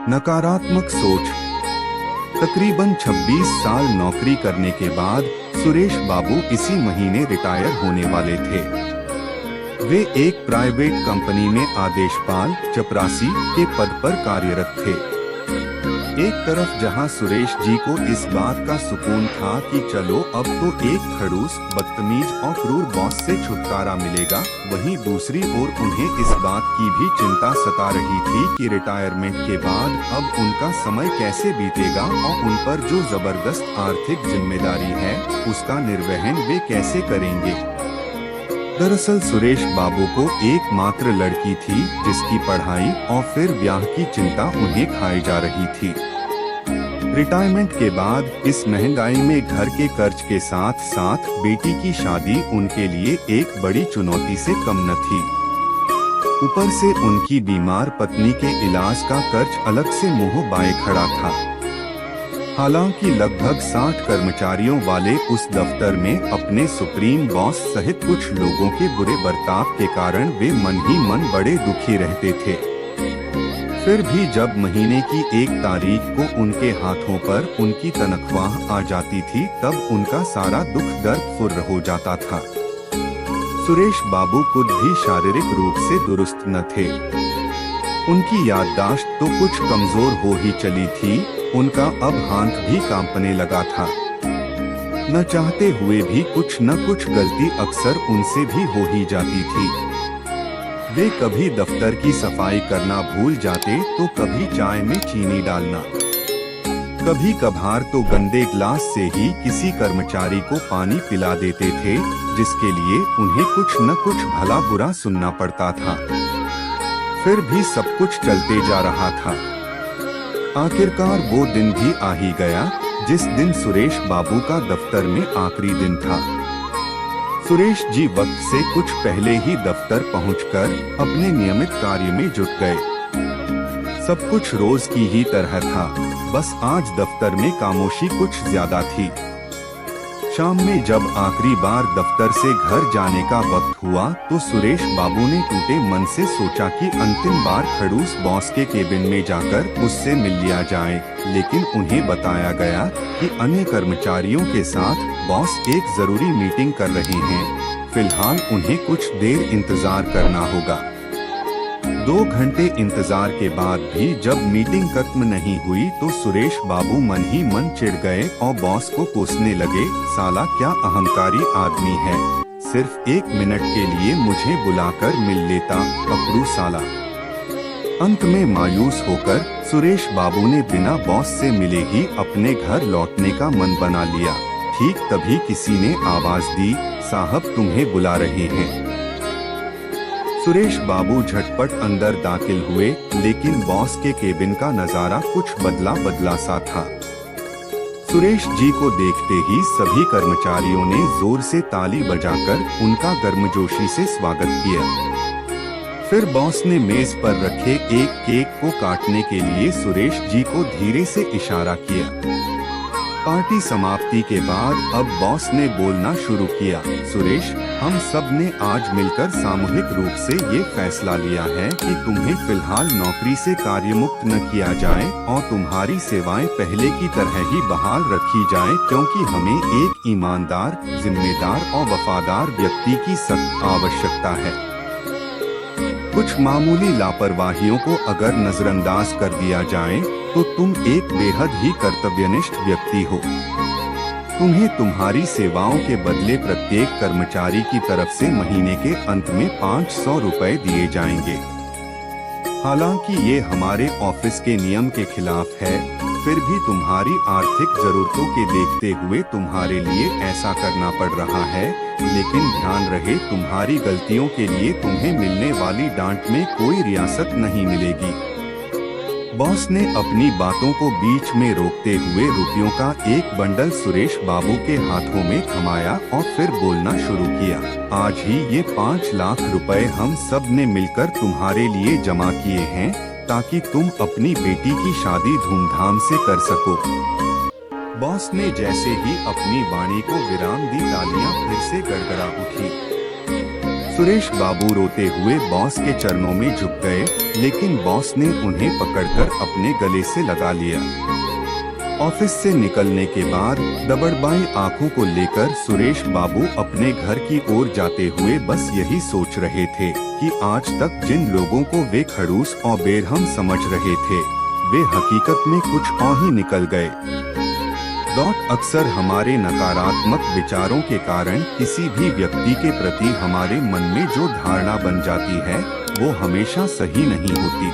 नकारात्मक सोच। तकरीबन 26 साल नौकरी करने के बाद सुरेश बाबू इसी महीने रिटायर होने वाले थे। वे एक प्राइवेट कंपनी में आदेशपाल चपरासी के पद पर कार्यरत थे। एक तरफ जहां सुरेश जी को इस बात का सुकून था कि चलो अब तो एक खड़ूस, बदतमीज और क्रूर बॉस से छुटकारा मिलेगा, वहीं दूसरी ओर उन्हें इस बात की भी चिंता सता रही थी कि रिटायरमेंट के बाद अब उनका समय कैसे बीतेगा और उन पर जो जबरदस्त आर्थिक जिम्मेदारी है उसका निर्वहन वे कैसे करेंगे। दरअसल सुरेश बाबू को एकमात्र लड़की थी जिसकी पढ़ाई और फिर ब्याह की चिंता उन्हें खाई जा रही थी। रिटायरमेंट के बाद इस महंगाई में घर के कर्ज के साथ साथ बेटी की शादी उनके लिए एक बड़ी चुनौती से कम न थी। ऊपर से उनकी बीमार पत्नी के इलाज का कर्ज अलग से मुंह बाए खड़ा था। हालांकि लगभग 60 कर्मचारियों वाले उस दफ्तर में अपने सुप्रीम बॉस सहित कुछ लोगों के बुरे बर्ताव के कारण वे मन ही मन बड़े दुखी रहते थे। फिर भी जब महीने की 1 तारीख को उनके हाथों पर उनकी तनख्वाह आ जाती थी तब उनका सारा दुख दर्द फुर्र हो जाता था। सुरेश बाबू खुद भी शारीरिक रूप से दुरुस्त न थे। उनकी याददाश्त तो कुछ कमजोर हो ही चली थी, उनका अब हाथ भी कांपने लगा था। न चाहते हुए भी कुछ न कुछ गलती अक्सर उनसे भी हो ही जाती थी। वे कभी दफ्तर की सफाई करना भूल जाते तो कभी चाय में चीनी डालना, कभी कभार तो गंदे ग्लास से ही किसी कर्मचारी को पानी पिला देते थे, जिसके लिए उन्हें कुछ न कुछ भला बुरा सुनना पड़ता था। फिर भी सब कुछ चलते जा रहा था। आखिरकार वो दिन भी आ ही गया जिस दिन सुरेश बाबू का दफ्तर में आखिरी दिन था। सुरेश जी वक्त से कुछ पहले ही दफ्तर पहुंचकर अपने नियमित कार्य में जुट गए। सब कुछ रोज की ही तरह था, बस आज दफ्तर में खामोशी कुछ ज्यादा थी। शाम में जब आखिरी बार दफ्तर से घर जाने का वक्त हुआ तो सुरेश बाबू ने टूटे मन से सोचा कि अंतिम बार खड़ूस बॉस के केबिन में जाकर उससे मिल लिया जाए, लेकिन उन्हें बताया गया कि अन्य कर्मचारियों के साथ बॉस एक जरूरी मीटिंग कर रहे हैं, फिलहाल उन्हें कुछ देर इंतजार करना होगा। 2 घंटे इंतजार के बाद भी जब मीटिंग खत्म नहीं हुई तो सुरेश बाबू मन ही मन चिढ़ गए और बॉस को कोसने लगे, साला क्या अहंकारी आदमी है, सिर्फ 1 मिनट के लिए मुझे बुलाकर मिल लेता, पकड़ू साला। अंत में मायूस होकर सुरेश बाबू ने बिना बॉस से मिले ही अपने घर लौटने का मन बना लिया। ठीक तभी किसी ने आवाज दी, साहब तुम्हें बुला रहे हैं। सुरेश बाबू झटपट अंदर दाखिल हुए, लेकिन बॉस के केबिन का नजारा कुछ बदला बदला सा था। सुरेश जी को देखते ही सभी कर्मचारियों ने जोर से ताली बजाकर उनका गर्मजोशी से स्वागत किया। फिर बॉस ने मेज पर रखे एक केक को काटने के लिए सुरेश जी को धीरे से इशारा किया। पार्टी समाप्ति के बाद अब बॉस ने बोलना शुरू किया, सुरेश, हम सब ने आज मिलकर सामूहिक रूप से ये फैसला लिया है कि तुम्हें फिलहाल नौकरी से कार्यमुक्त न किया जाए और तुम्हारी सेवाएं पहले की तरह ही बहाल रखी जाएं, क्योंकि हमें एक ईमानदार, जिम्मेदार और वफादार व्यक्ति की सख्त आवश्यकता है। कुछ मामूली लापरवाहियों को अगर नजरअंदाज कर दिया जाए तो तुम एक बेहद ही कर्तव्यनिष्ठ व्यक्ति हो। तुम्हें तुम्हारी सेवाओं के बदले प्रत्येक कर्मचारी की तरफ से महीने के अंत में 500 रुपए दिए जाएंगे। हालांकि ये हमारे ऑफिस के नियम के खिलाफ है, फिर भी तुम्हारी आर्थिक जरूरतों के देखते हुए तुम्हारे लिए ऐसा करना पड़ रहा है, लेकिन ध्यान रहे तुम्हारी गलतियों के लिए तुम्हें मिलने वाली डांट में कोई रियासत नहीं मिलेगी। बॉस ने अपनी बातों को बीच में रोकते हुए रुपयों का एक बंडल सुरेश बाबू के हाथों में थमाया और फिर बोलना शुरू किया, आज ही ये 5 लाख रुपए हम सब ने मिलकर तुम्हारे लिए जमा किए हैं ताकि तुम अपनी बेटी की शादी धूमधाम से कर सको। बॉस ने जैसे ही अपनी वाणी को विराम दी, तालियां फिर से गड़गड़ा उठी। सुरेश बाबू रोते हुए बॉस के चरणों में झुक गए, लेकिन बॉस ने उन्हें पकड़कर अपने गले से लगा लिया। ऑफिस से निकलने के बाद दबड़बाई आंखों को लेकर सुरेश बाबू अपने घर की ओर जाते हुए बस यही सोच रहे थे कि आज तक जिन लोगों को वे खड़ूस और बेरहम समझ रहे थे, वे हकीकत में कुछ और ही निकल गए। अक्सर हमारे नकारात्मक विचारों के कारण किसी भी व्यक्ति के प्रति हमारे मन में जो धारणा बन जाती है, वो हमेशा सही नहीं होती।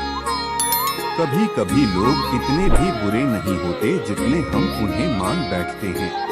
कभी कभी लोग इतने भी बुरे नहीं होते जितने हम उन्हें मान बैठते हैं।